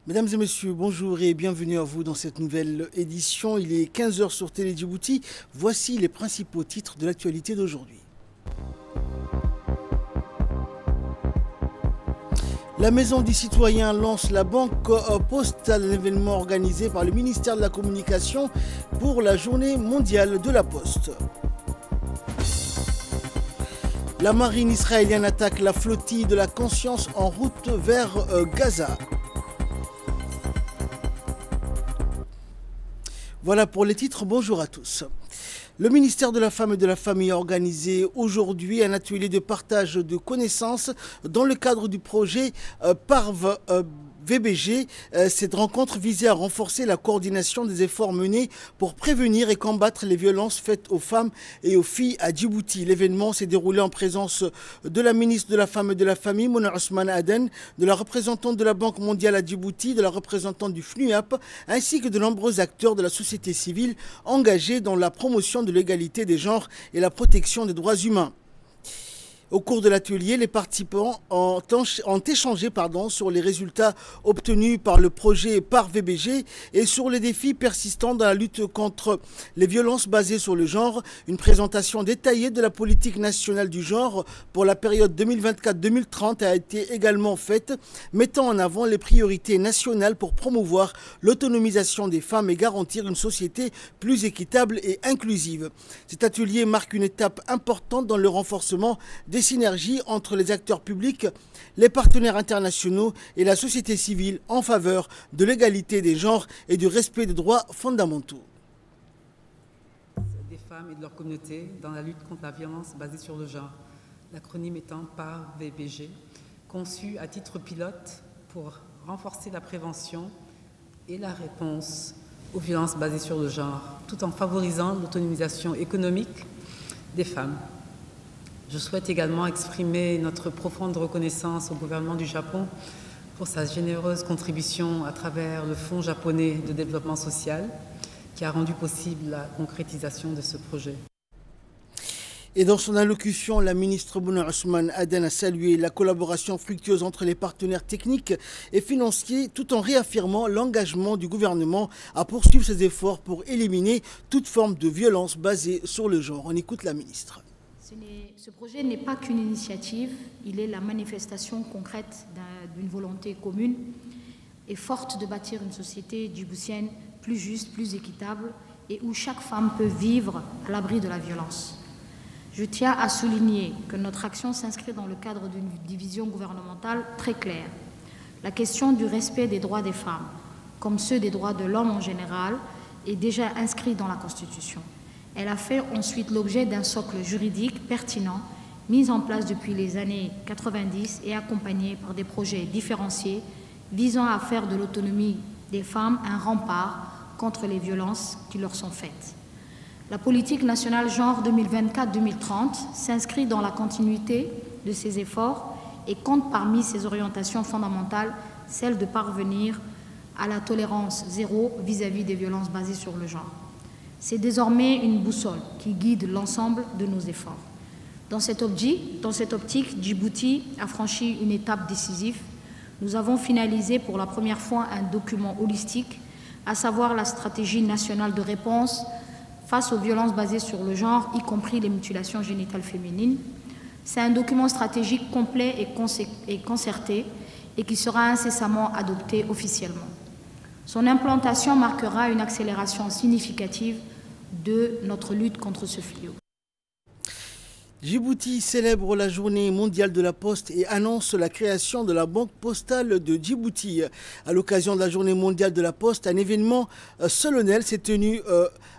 Mesdames et messieurs, bonjour et bienvenue à vous dans cette nouvelle édition. Il est 15 h sur Télé Djibouti. Voici les principaux titres de l'actualité d'aujourd'hui. La Maison des Citoyens lance la banque postale, un événement organisé par le ministère de la Communication pour la Journée mondiale de la Poste. La marine israélienne attaque la flottille de la Conscience en route vers Gaza. Voilà pour les titres, bonjour à tous. Le ministère de la Femme et de la Famille a organisé aujourd'hui un atelier de partage de connaissances dans le cadre du projet PARV VBG. Cette rencontre visait à renforcer la coordination des efforts menés pour prévenir et combattre les violences faites aux femmes et aux filles à Djibouti. L'événement s'est déroulé en présence de la ministre de la Femme et de la Famille, Mona Ousmane Aden, de la représentante de la Banque mondiale à Djibouti, de la représentante du FNUAP, ainsi que de nombreux acteurs de la société civile engagés dans la promotion de l'égalité des genres et la protection des droits humains. Au cours de l'atelier, les participants ont échangé sur les résultats obtenus par le projet PARV VBG et sur les défis persistants dans la lutte contre les violences basées sur le genre. Une présentation détaillée de la politique nationale du genre pour la période 2024-2030 a été également faite, mettant en avant les priorités nationales pour promouvoir l'autonomisation des femmes et garantir une société plus équitable et inclusive. Cet atelier marque une étape importante dans le renforcement des synergies entre les acteurs publics, les partenaires internationaux et la société civile en faveur de l'égalité des genres et du respect des droits fondamentaux. Des femmes et de leur communauté dans la lutte contre la violence basée sur le genre, l'acronyme étant PARV VBG, conçu à titre pilote pour renforcer la prévention et la réponse aux violences basées sur le genre, tout en favorisant l'autonomisation économique des femmes. Je souhaite également exprimer notre profonde reconnaissance au gouvernement du Japon pour sa généreuse contribution à travers le Fonds japonais de développement social qui a rendu possible la concrétisation de ce projet. Et dans son allocution, la ministre Mona Ousmane Aden a salué la collaboration fructueuse entre les partenaires techniques et financiers tout en réaffirmant l'engagement du gouvernement à poursuivre ses efforts pour éliminer toute forme de violence basée sur le genre. On écoute la ministre. Ce projet n'est pas qu'une initiative, il est la manifestation concrète d'une volonté commune et forte de bâtir une société djiboutienne plus juste, plus équitable et où chaque femme peut vivre à l'abri de la violence. Je tiens à souligner que notre action s'inscrit dans le cadre d'une division gouvernementale très claire. La question du respect des droits des femmes, comme ceux des droits de l'homme en général, est déjà inscrite dans la Constitution. Elle a fait ensuite l'objet d'un socle juridique pertinent, mis en place depuis les années 90 et accompagné par des projets différenciés visant à faire de l'autonomie des femmes un rempart contre les violences qui leur sont faites. La politique nationale genre 2024-2030 s'inscrit dans la continuité de ces efforts et compte parmi ses orientations fondamentales celle de parvenir à la tolérance zéro vis-à-vis des violences basées sur le genre. C'est désormais une boussole qui guide l'ensemble de nos efforts. Dans cette optique, Djibouti a franchi une étape décisive. Nous avons finalisé pour la première fois un document holistique, à savoir la stratégie nationale de réponse face aux violences basées sur le genre, y compris les mutilations génitales féminines. C'est un document stratégique complet et concerté et qui sera incessamment adopté officiellement. Son implantation marquera une accélération significative de notre lutte contre ce fléau. Djibouti célèbre la journée mondiale de la poste et annonce la création de la banque postale de Djibouti. À l'occasion de la journée mondiale de la poste, un événement solennel s'est tenu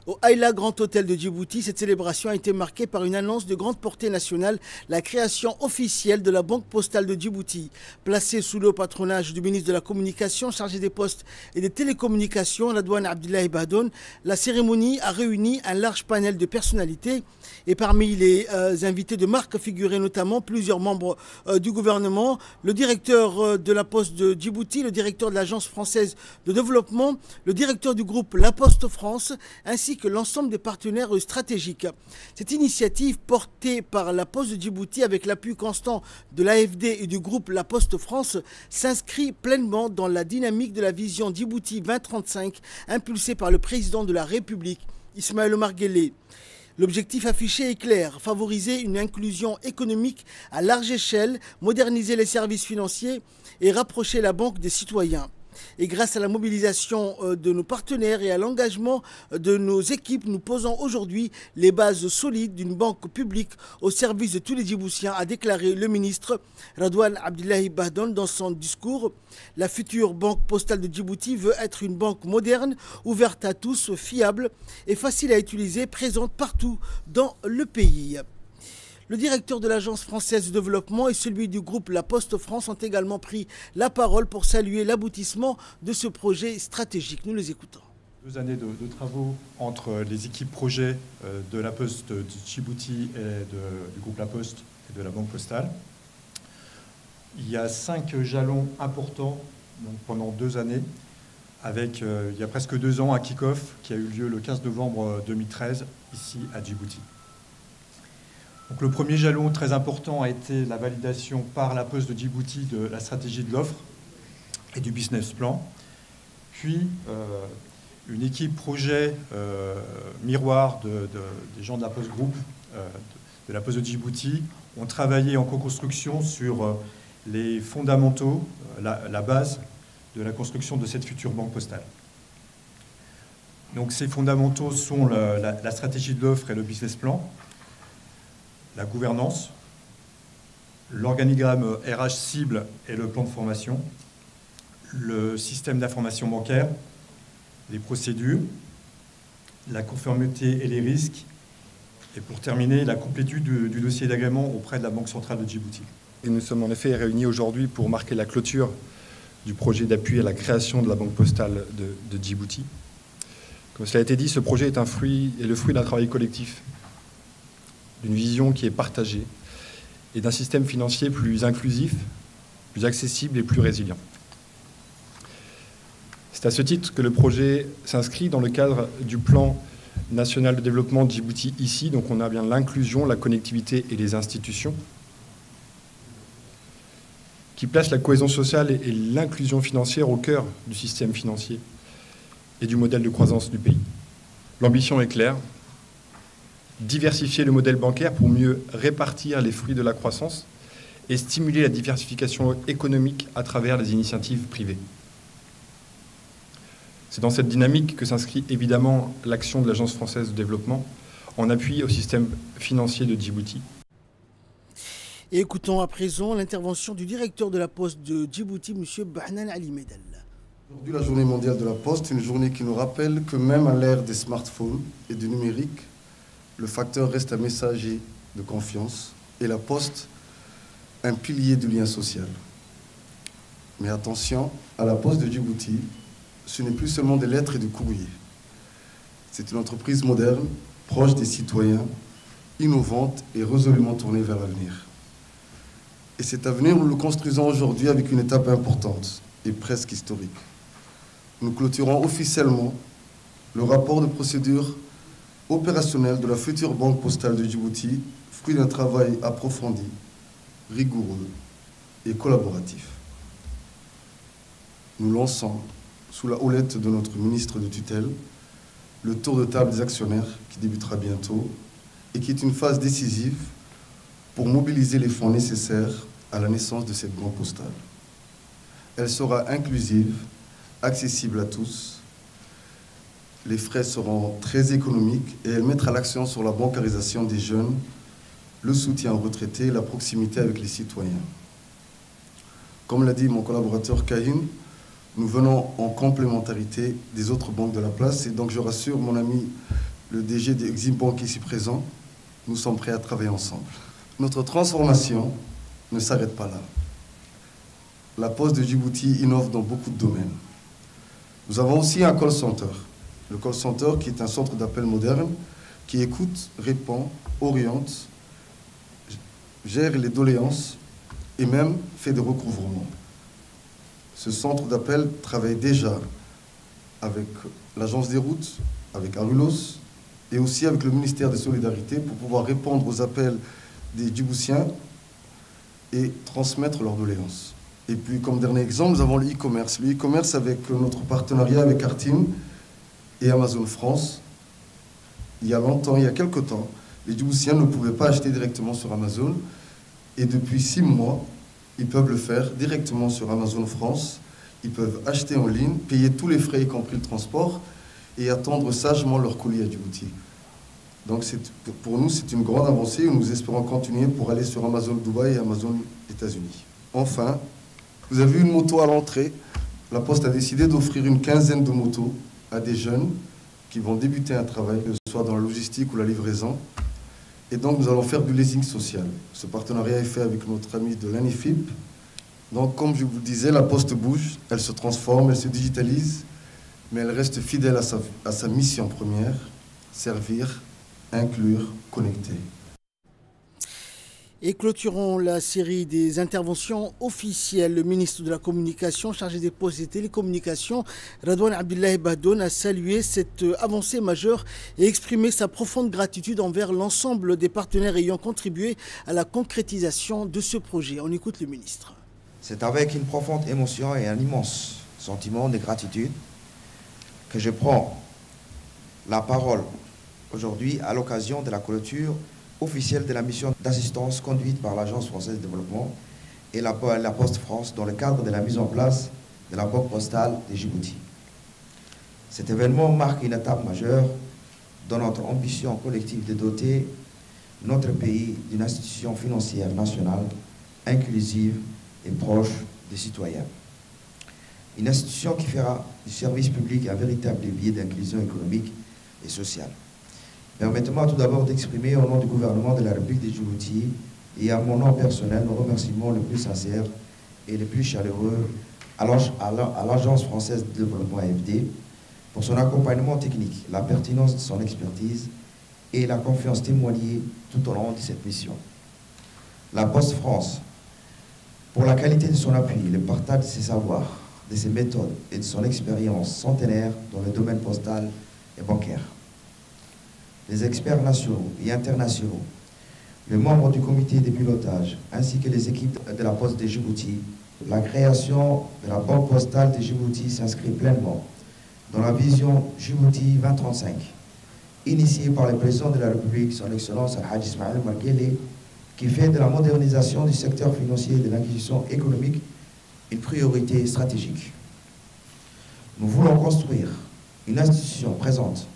au Ayla Grand Hôtel de Djibouti. Cette célébration a été marquée par une annonce de grande portée nationale, la création officielle de la banque postale de Djibouti. Placée sous le patronage du ministre de la Communication, chargé des postes et des télécommunications, Radouane Abdoulaye Bahdoun, la cérémonie a réuni un large panel de personnalités et parmi les invités, invités de marque figuraient notamment plusieurs membres du gouvernement, le directeur de la Poste de Djibouti, le directeur de l'Agence française de développement, le directeur du groupe La Poste France, ainsi que l'ensemble des partenaires stratégiques. Cette initiative portée par la Poste de Djibouti avec l'appui constant de l'AFD et du groupe La Poste France s'inscrit pleinement dans la dynamique de la vision Djibouti 2035 impulsée par le président de la République, Ismaël Omar Guelleh. L'objectif affiché est clair, favoriser une inclusion économique à large échelle, moderniser les services financiers et rapprocher la banque des citoyens. Et grâce à la mobilisation de nos partenaires et à l'engagement de nos équipes, nous posons aujourd'hui les bases solides d'une banque publique au service de tous les Djiboutiens, a déclaré le ministre Radouane Abdullahi Bahdan dans son discours. La future banque postale de Djibouti veut être une banque moderne, ouverte à tous, fiable et facile à utiliser, présente partout dans le pays. Le directeur de l'Agence française de développement et celui du groupe La Poste France ont également pris la parole pour saluer l'aboutissement de ce projet stratégique. Nous les écoutons. 2 années de travaux entre les équipes projets de La Poste de Djibouti et du groupe La Poste et de la Banque Postale. Il y a 5 jalons importants donc pendant 2 années, avec il y a presque 2 ans un kick-off qui a eu lieu le 15 novembre 2013 ici à Djibouti. Donc le premier jalon très important a été la validation par la Poste de Djibouti de la stratégie de l'offre et du business plan. Puis une équipe projet miroir des gens de la Poste Group, de la Poste de Djibouti, ont travaillé en co-construction sur les fondamentaux, la base de la construction de cette future banque postale. Donc ces fondamentaux sont la stratégie de l'offre et le business plan, la gouvernance, l'organigramme RH cible et le plan de formation, le système d'information bancaire, les procédures, la conformité et les risques, et pour terminer, la complétude du dossier d'agrément auprès de la Banque centrale de Djibouti. Et nous sommes en effet réunis aujourd'hui pour marquer la clôture du projet d'appui à la création de la Banque postale de Djibouti. Comme cela a été dit, ce projet est le fruit d'un travail collectif, d'une vision qui est partagée et d'un système financier plus inclusif, plus accessible et plus résilient. C'est à ce titre que le projet s'inscrit dans le cadre du plan national de développement de Djibouti ici. Donc on a bien l'inclusion, la connectivité et les institutions qui placent la cohésion sociale et l'inclusion financière au cœur du système financier et du modèle de croissance du pays. L'ambition est claire. Diversifier le modèle bancaire pour mieux répartir les fruits de la croissance et stimuler la diversification économique à travers les initiatives privées. C'est dans cette dynamique que s'inscrit évidemment l'action de l'Agence française de développement en appui au système financier de Djibouti. Et écoutons à présent l'intervention du directeur de la Poste de Djibouti, M. Bahnan Ali Medel. Aujourd'hui, la journée mondiale de la Poste, une journée qui nous rappelle que même à l'ère des smartphones et du numérique, le facteur reste un messager de confiance et la Poste, un pilier du lien social. Mais attention, à la Poste de Djibouti, ce n'est plus seulement des lettres et du courrier. C'est une entreprise moderne, proche des citoyens, innovante et résolument tournée vers l'avenir. Et cet avenir, nous le construisons aujourd'hui avec une étape importante et presque historique. Nous clôturons officiellement le rapport de procédure opérationnelle de la future banque postale de Djibouti, fruit d'un travail approfondi, rigoureux et collaboratif. Nous lançons, sous la houlette de notre ministre de tutelle, le tour de table des actionnaires qui débutera bientôt et qui est une phase décisive pour mobiliser les fonds nécessaires à la naissance de cette banque postale. Elle sera inclusive, accessible à tous. Les frais seront très économiques et elle mettra l'accent sur la bancarisation des jeunes, le soutien aux retraités et la proximité avec les citoyens. Comme l'a dit mon collaborateur Kahin, nous venons en complémentarité des autres banques de la place et donc je rassure mon ami le DG de Exim Bank ici présent, nous sommes prêts à travailler ensemble. Notre transformation ne s'arrête pas là. La Poste de Djibouti innove dans beaucoup de domaines. Nous avons aussi un call center. Le call center qui est un centre d'appel moderne qui écoute, répond, oriente gère les doléances et même fait des recouvrements. Ce centre d'appel travaille déjà avec l'Agence des routes, avec Arulos et aussi avec le ministère des Solidarités pour pouvoir répondre aux appels des Djiboutiens et transmettre leurs doléances. Et puis, comme dernier exemple, nous avons le e-commerce. Le e-commerce avec notre partenariat avec Artim et Amazon France. Il y a quelques temps, les Djiboutiens ne pouvaient pas acheter directement sur Amazon. Et depuis 6 mois, ils peuvent le faire directement sur Amazon France. Ils peuvent acheter en ligne, payer tous les frais, y compris le transport, et attendre sagement leur colis à Djibouti. Donc pour nous, c'est une grande avancée et nous espérons continuer pour aller sur Amazon Dubaï et Amazon États-Unis. Enfin, vous avez vu une moto à l'entrée. La Poste a décidé d'offrir une quinzaine de motos à des jeunes qui vont débuter un travail, que ce soit dans la logistique ou la livraison. Et donc, nous allons faire du leasing social. Ce partenariat est fait avec notre ami de l'ANIFIP. Donc, comme je vous le disais, la Poste bouge, elle se transforme, elle se digitalise, mais elle reste fidèle à sa mission première, servir, inclure, connecter. Et clôturons la série des interventions officielles. Le ministre de la Communication, chargé des postes et télécommunications, Radouane Abdullahi Bahdoun, a salué cette avancée majeure et exprimé sa profonde gratitude envers l'ensemble des partenaires ayant contribué à la concrétisation de ce projet. On écoute le ministre. C'est avec une profonde émotion et un immense sentiment de gratitude que je prends la parole aujourd'hui à l'occasion de la clôture officielle de la mission d'assistance conduite par l'Agence française de développement et la Poste France dans le cadre de la mise en place de la Banque postale de Djibouti. Cet événement marque une étape majeure dans notre ambition collective de doter notre pays d'une institution financière nationale inclusive et proche des citoyens. Une institution qui fera du service public un véritable levier d'inclusion économique et sociale. Permettez-moi tout d'abord d'exprimer au nom du gouvernement de la République de Djibouti et à mon nom personnel nos remerciements les plus sincères et les plus chaleureux à l'Agence française de développement AFD pour son accompagnement technique, la pertinence de son expertise et la confiance témoignée tout au long de cette mission. La Poste France, pour la qualité de son appui, le partage de ses savoirs, de ses méthodes et de son expérience centenaire dans le domaine postal et bancaire. Les experts nationaux et internationaux, les membres du comité de pilotage, ainsi que les équipes de la Poste de Djibouti, la création de la Banque postale de Djibouti s'inscrit pleinement dans la vision Djibouti 2035, initiée par le président de la République, son Excellence Al-Hajj Ismaël Marguele, qui fait de la modernisation du secteur financier et de l'inclusion économique une priorité stratégique. Nous voulons construire une institution présente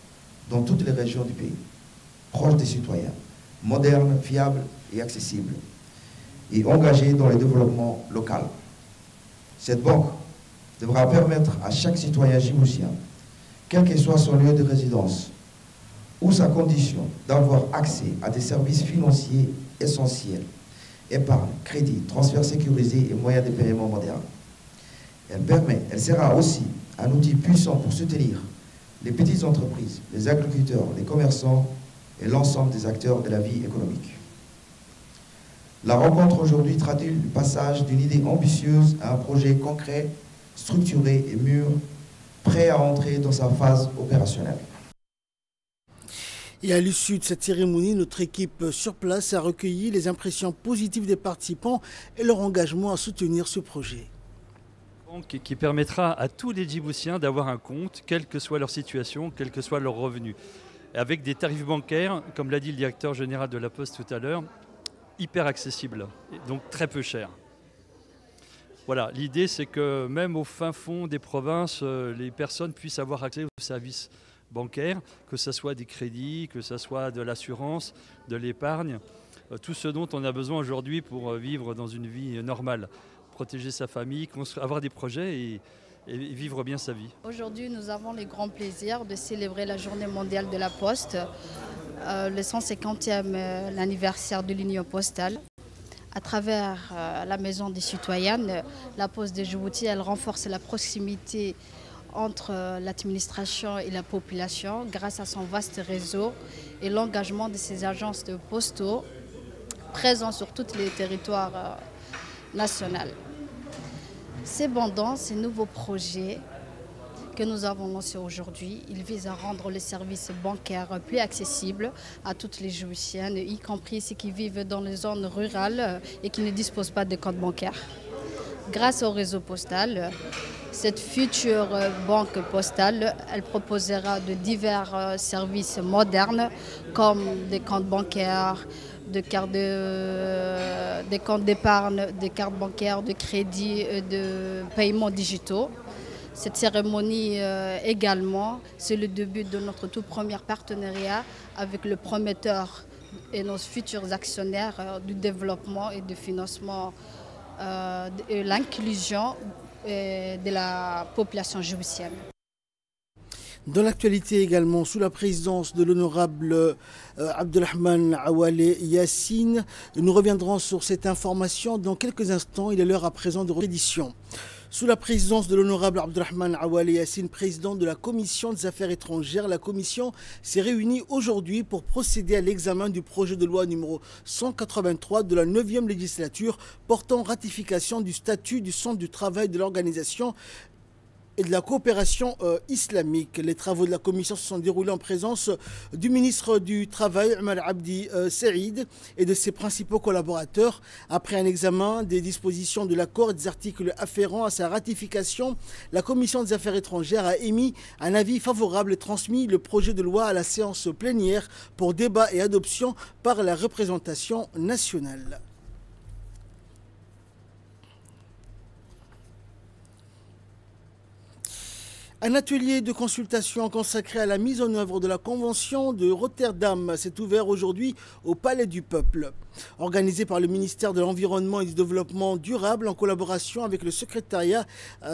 dans toutes les régions du pays, proche des citoyens, moderne, fiable et accessible, et engagée dans le développement local. Cette banque devra permettre à chaque citoyen djiboutien, quel que soit son lieu de résidence ou sa condition, d'avoir accès à des services financiers essentiels, épargne, crédit, transfert sécurisé et moyens de paiement modernes. Elle sera aussi un outil puissant pour soutenir les petites entreprises, les agriculteurs, les commerçants et l'ensemble des acteurs de la vie économique. La rencontre aujourd'hui traduit le passage d'une idée ambitieuse à un projet concret, structuré et mûr, prêt à entrer dans sa phase opérationnelle. Et à l'issue de cette cérémonie, notre équipe sur place a recueilli les impressions positives des participants et leur engagement à soutenir ce projet. Qui permettra à tous les Djiboutiens d'avoir un compte, quelle que soit leur situation, quel que soit leur revenu. Avec des tarifs bancaires, comme l'a dit le directeur général de la Poste tout à l'heure, hyper accessibles, donc très peu chers. Voilà, l'idée c'est que même au fin fond des provinces, les personnes puissent avoir accès aux services bancaires, que ce soit des crédits, que ce soit de l'assurance, de l'épargne, tout ce dont on a besoin aujourd'hui pour vivre dans une vie normale. Protéger sa famille, avoir des projets et vivre bien sa vie. Aujourd'hui, nous avons le grand plaisir de célébrer la Journée mondiale de la Poste, le 150e anniversaire de l'Union postale. À travers la Maison des citoyennes, la Poste de Djibouti, elle renforce la proximité entre l'administration et la population grâce à son vaste réseau et l'engagement de ses agences de postaux présents sur tous les territoires nationaux. Cependant, ces nouveaux projets que nous avons lancés aujourd'hui, ils visent à rendre les services bancaires plus accessibles à toutes les Djiboutiennes, y compris ceux qui vivent dans les zones rurales et qui ne disposent pas de compte bancaire. Grâce au réseau postal, cette future banque postale, elle proposera de divers services modernes comme des comptes bancaires, des comptes d'épargne, des cartes bancaires, de crédit et de paiements digitaux. Cette cérémonie également, c'est le début de notre tout premier partenariat avec le prometteur et nos futurs actionnaires du développement et du financement et l'inclusion de la population djiboutienne. Dans l'actualité également, sous la présidence de l'honorable Abdelrahman Awale Yassine, nous reviendrons sur cette information dans quelques instants. Il est l'heure à présent de reddition. Sous la présidence de l'honorable Abdelrahman Awale Yassine, président de la Commission des Affaires étrangères, la Commission s'est réunie aujourd'hui pour procéder à l'examen du projet de loi numéro 183 de la 9e législature portant ratification du statut du Centre du travail de l'organisation et de la coopération islamique. Les travaux de la commission se sont déroulés en présence du ministre du Travail, Omar Abdi Saïd, et de ses principaux collaborateurs. Après un examen des dispositions de l'accord et des articles afférents à sa ratification, la commission des affaires étrangères a émis un avis favorable et transmis le projet de loi à la séance plénière pour débat et adoption par la représentation nationale. Un atelier de consultation consacré à la mise en œuvre de la Convention de Rotterdam s'est ouvert aujourd'hui au Palais du Peuple. Organisé par le ministère de l'Environnement et du Développement durable en collaboration avec le secrétariat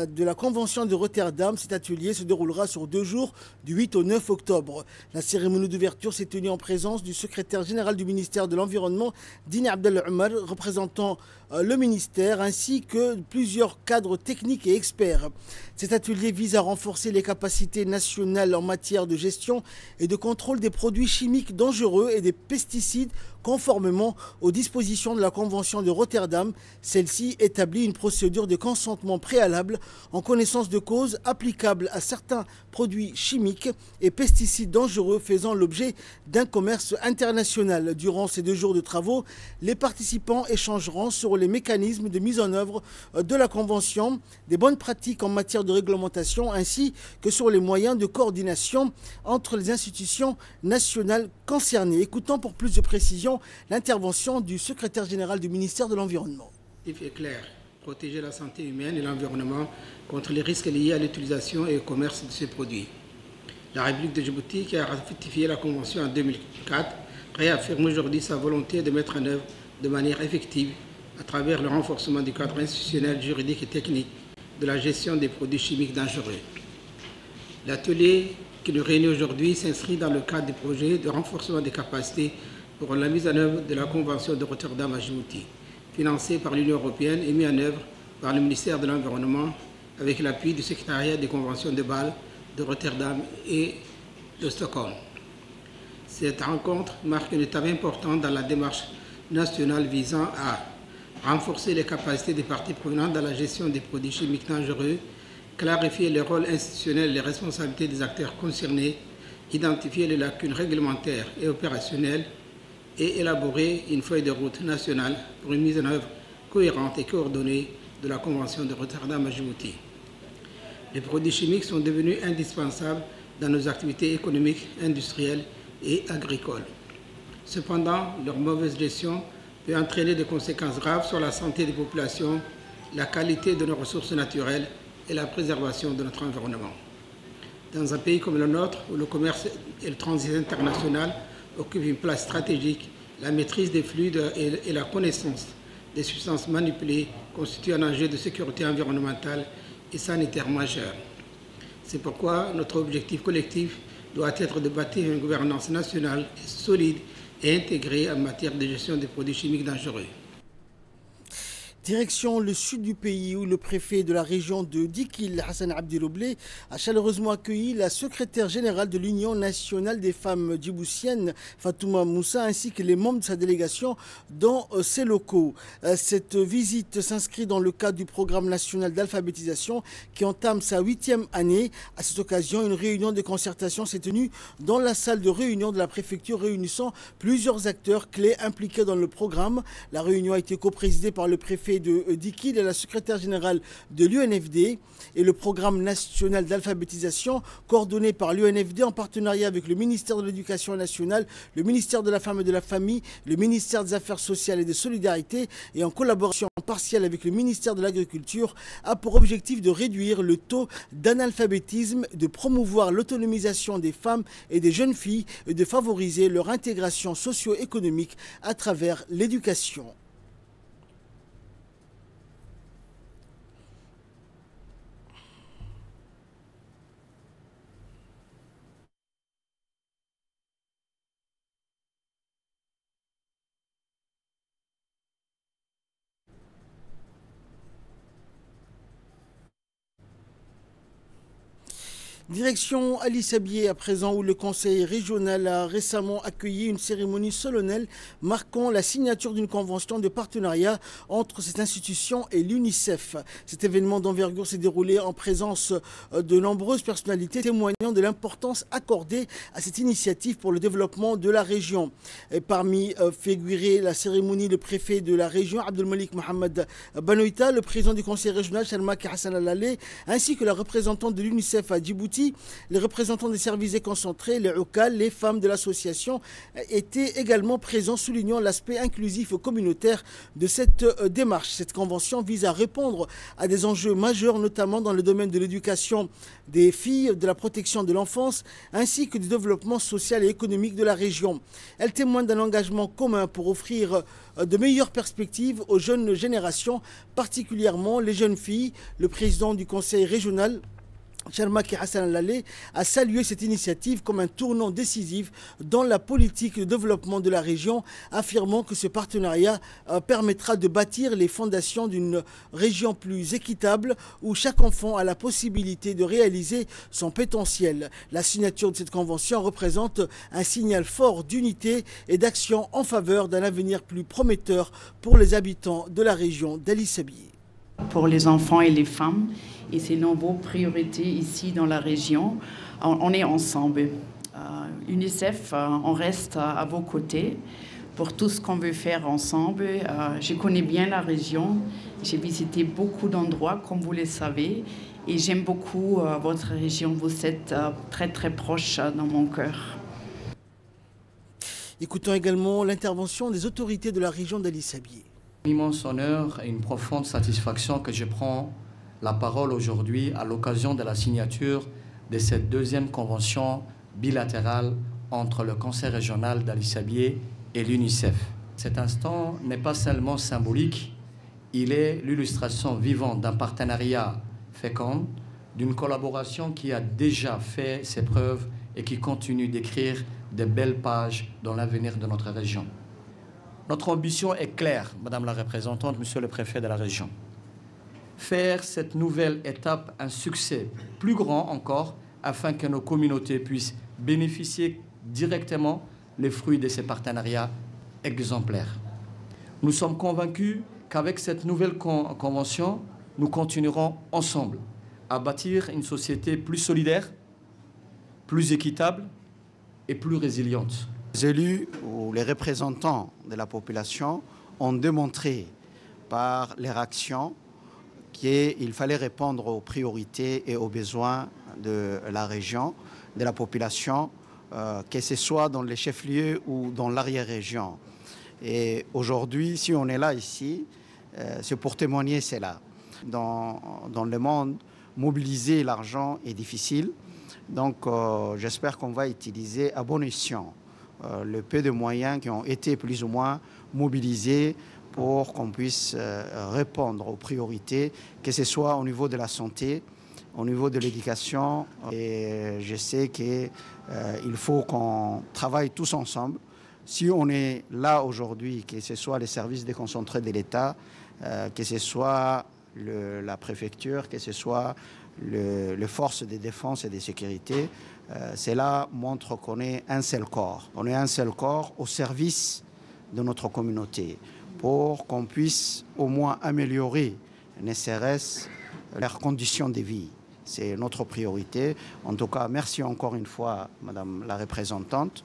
de la Convention de Rotterdam, cet atelier se déroulera sur 2 jours, du 8 au 9 octobre. La cérémonie d'ouverture s'est tenue en présence du secrétaire général du ministère de l'Environnement, Dine Abdel Omar, représentant le ministère, ainsi que plusieurs cadres techniques et experts. Cet atelier vise à renforcer les capacités nationales en matière de gestion et de contrôle des produits chimiques dangereux et des pesticides conformément aux dispositions de la Convention de Rotterdam. Celle-ci établit une procédure de consentement préalable en connaissance de cause applicable à certains produits chimiques et pesticides dangereux faisant l'objet d'un commerce international. Durant ces 2 jours de travaux, les participants échangeront sur les mécanismes de mise en œuvre de la Convention, des bonnes pratiques en matière de réglementation ainsi que sur les moyens de coordination entre les institutions nationales concernées. Écoutons pour plus de précision l'intervention du secrétaire général du ministère de l'Environnement. L'objectif est clair, protéger la santé humaine et l'environnement contre les risques liés à l'utilisation et au commerce de ces produits. La République de Djibouti, qui a ratifié la Convention en 2004, réaffirme aujourd'hui sa volonté de mettre en œuvre de manière effective, à travers le renforcement du cadre institutionnel, juridique et technique, de la gestion des produits chimiques dangereux. L'atelier qui nous réunit aujourd'hui s'inscrit dans le cadre du projet de renforcement des capacités pour la mise en œuvre de la Convention de Rotterdam à Djibouti, financée par l'Union européenne et mise en œuvre par le ministère de l'Environnement avec l'appui du secrétariat des conventions de Bâle, de Rotterdam et de Stockholm. Cette rencontre marque une étape importante dans la démarche nationale visant à renforcer les capacités des parties prenantes dans la gestion des produits chimiques dangereux, clarifier les rôles institutionnels et les responsabilités des acteurs concernés, identifier les lacunes réglementaires et opérationnelles et élaborer une feuille de route nationale pour une mise en œuvre cohérente et coordonnée de la Convention de Rotterdam à Djibouti. Les produits chimiques sont devenus indispensables dans nos activités économiques, industrielles et agricoles. Cependant, leur mauvaise gestion peut entraîner des conséquences graves sur la santé des populations, la qualité de nos ressources naturelles et la préservation de notre environnement. Dans un pays comme le nôtre, où le commerce et le transit international occupent une place stratégique, la maîtrise des flux et la connaissance des substances manipulées constituent un enjeu de sécurité environnementale et sanitaire majeur. C'est pourquoi notre objectif collectif doit être de bâtir une gouvernance nationale solide et intégrée en matière de gestion des produits chimiques dangereux. Direction le sud du pays où le préfet de la région de Dikil, Hassan Abdiroublé, a chaleureusement accueilli la secrétaire générale de l'Union nationale des femmes djiboutiennes, Fatouma Moussa, ainsi que les membres de sa délégation dans ses locaux. Cette visite s'inscrit dans le cadre du programme national d'alphabétisation qui entame sa 8e année. À cette occasion, une réunion de concertation s'est tenue dans la salle de réunion de la préfecture réunissant plusieurs acteurs clés impliqués dans le programme. La réunion a été coprésidée par le préfet de Dikil et la secrétaire générale de l'UNFD et le programme national d'alphabétisation coordonné par l'UNFD en partenariat avec le ministère de l'Éducation nationale, le ministère de la Femme et de la Famille, le ministère des Affaires sociales et des Solidarités et en collaboration partielle avec le ministère de l'Agriculture a pour objectif de réduire le taux d'analphabétisme, de promouvoir l'autonomisation des femmes et des jeunes filles et de favoriser leur intégration socio-économique à travers l'éducation. Direction Ali Sabié à présent où le conseil régional a récemment accueilli une cérémonie solennelle marquant la signature d'une convention de partenariat entre cette institution et l'UNICEF. Cet événement d'envergure s'est déroulé en présence de nombreuses personnalités témoignant de l'importance accordée à cette initiative pour le développement de la région. Et parmi figurait la cérémonie le préfet de la région Abdelmalik Mohamed Banoïta, le président du conseil régional Sharmak Hassan Al-Alé, ainsi que la représentante de l'UNICEF à Djibouti. Les représentants des services déconcentrés, les OCAL, les femmes de l'association étaient également présents, soulignant l'aspect inclusif et communautaire de cette démarche. Cette convention vise à répondre à des enjeux majeurs, notamment dans le domaine de l'éducation des filles, de la protection de l'enfance, ainsi que du développement social et économique de la région. Elle témoigne d'un engagement commun pour offrir de meilleures perspectives aux jeunes générations, particulièrement les jeunes filles. Le président du conseil régional, Sharmak Hassan Al-Alé, a salué cette initiative comme un tournant décisif dans la politique de développement de la région, affirmant que ce partenariat permettra de bâtir les fondations d'une région plus équitable où chaque enfant a la possibilité de réaliser son potentiel. La signature de cette convention représente un signal fort d'unité et d'action en faveur d'un avenir plus prometteur pour les habitants de la région d'Ali Sabié. Pour les enfants et les femmes, et c'est nos priorités ici dans la région. On est ensemble. UNICEF, on reste à vos côtés pour tout ce qu'on veut faire ensemble. Je connais bien la région. J'ai visité beaucoup d'endroits, comme vous le savez, et j'aime beaucoup votre région. Vous êtes très, très proche dans mon cœur. Écoutons également l'intervention des autorités de la région d'Ali Sabié. Un immense honneur et une profonde satisfaction que je prends la parole aujourd'hui à l'occasion de la signature de cette deuxième convention bilatérale entre le Conseil régional d'Ali Sabié et l'UNICEF. Cet instant n'est pas seulement symbolique, il est l'illustration vivante d'un partenariat fécond, d'une collaboration qui a déjà fait ses preuves et qui continue d'écrire de belles pages dans l'avenir de notre région. Notre ambition est claire, Madame la représentante, Monsieur le préfet de la région. Faire cette nouvelle étape un succès plus grand encore afin que nos communautés puissent bénéficier directement les fruits de ces partenariats exemplaires. Nous sommes convaincus qu'avec cette nouvelle convention, nous continuerons ensemble à bâtir une société plus solidaire, plus équitable et plus résiliente. Les élus ou les représentants de la population ont démontré par leur action qu'il fallait répondre aux priorités et aux besoins de la région, de la population, que ce soit dans les chefs-lieux ou dans l'arrière-région. Et aujourd'hui, si on est là ici, c'est pour témoigner cela. Dans le monde, mobiliser l'argent est difficile. Donc j'espère qu'on va utiliser à bon escient le peu de moyens qui ont été plus ou moins mobilisés pour qu'on puisse répondre aux priorités, que ce soit au niveau de la santé, au niveau de l'éducation. Et je sais qu'il faut qu'on travaille tous ensemble. Si on est là aujourd'hui, que ce soit les services déconcentrés de l'État, que ce soit la préfecture, que ce soit les forces de défense et de sécurité. Cela montre qu'on est un seul corps. On est un seul corps au service de notre communauté pour qu'on puisse au moins améliorer, ne serait-ce, leurs conditions de vie. C'est notre priorité. En tout cas, merci encore une fois, Madame la représentante.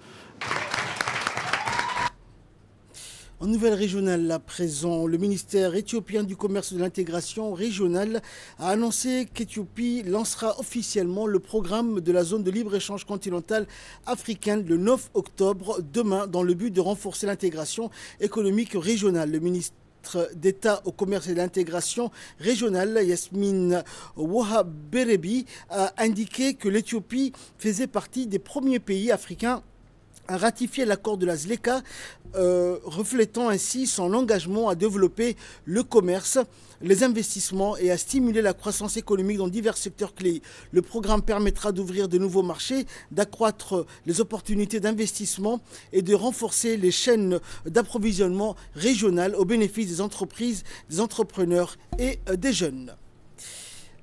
En nouvelle régionale, à présent, le ministère éthiopien du commerce et de l'intégration régionale a annoncé qu'Éthiopie lancera officiellement le programme de la zone de libre-échange continentale africaine le 9 octobre, demain, dans le but de renforcer l'intégration économique régionale. Le ministre d'État au commerce et de l'intégration régionale, Yasmine Ouahaberebi, a indiqué que l'Éthiopie faisait partie des premiers pays africains à ratifier l'accord de la ZLECA, reflétant ainsi son engagement à développer le commerce, les investissements et à stimuler la croissance économique dans divers secteurs clés. Le programme permettra d'ouvrir de nouveaux marchés, d'accroître les opportunités d'investissement et de renforcer les chaînes d'approvisionnement régionales au bénéfice des entreprises, des entrepreneurs et des jeunes.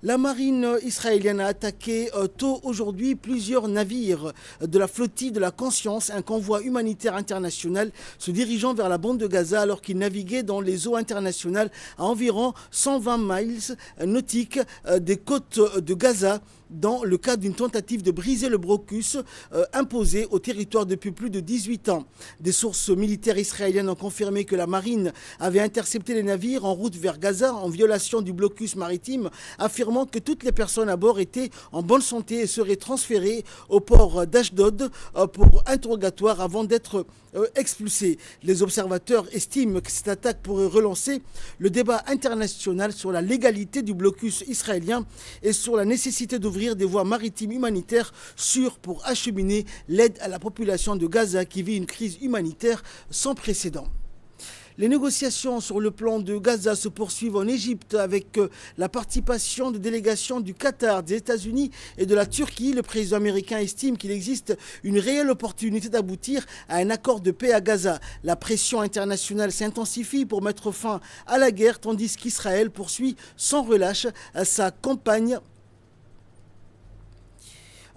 La marine israélienne a attaqué tôt aujourd'hui plusieurs navires de la flottille de la Conscience, un convoi humanitaire international se dirigeant vers la bande de Gaza alors qu'il naviguait dans les eaux internationales à environ 120 miles nautiques des côtes de Gaza, dans le cadre d'une tentative de briser le blocus imposé au territoire depuis plus de 18 ans. Des sources militaires israéliennes ont confirmé que la marine avait intercepté les navires en route vers Gaza en violation du blocus maritime, affirmant que toutes les personnes à bord étaient en bonne santé et seraient transférées au port d'Ashdod pour interrogatoire avant d'être expulsées. Les observateurs estiment que cette attaque pourrait relancer le débat international sur la légalité du blocus israélien et sur la nécessité d'ouvrir des voies maritimes humanitaires sûres pour acheminer l'aide à la population de Gaza qui vit une crise humanitaire sans précédent. Les négociations sur le plan de Gaza se poursuivent en Égypte avec la participation de délégations du Qatar, des États-Unis et de la Turquie. Le président américain estime qu'il existe une réelle opportunité d'aboutir à un accord de paix à Gaza. La pression internationale s'intensifie pour mettre fin à la guerre, tandis qu'Israël poursuit sans relâche sa campagne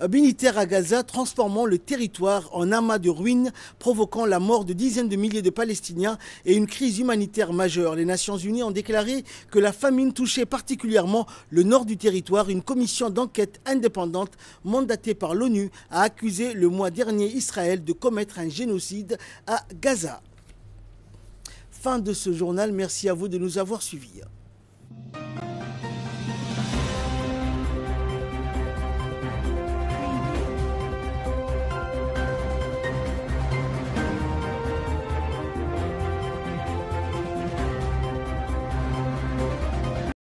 militaire à Gaza, transformant le territoire en amas de ruines, provoquant la mort de dizaines de milliers de Palestiniens et une crise humanitaire majeure. Les Nations Unies ont déclaré que la famine touchait particulièrement le nord du territoire. Une commission d'enquête indépendante mandatée par l'ONU a accusé le mois dernier Israël de commettre un génocide à Gaza. Fin de ce journal. Merci à vous de nous avoir suivis.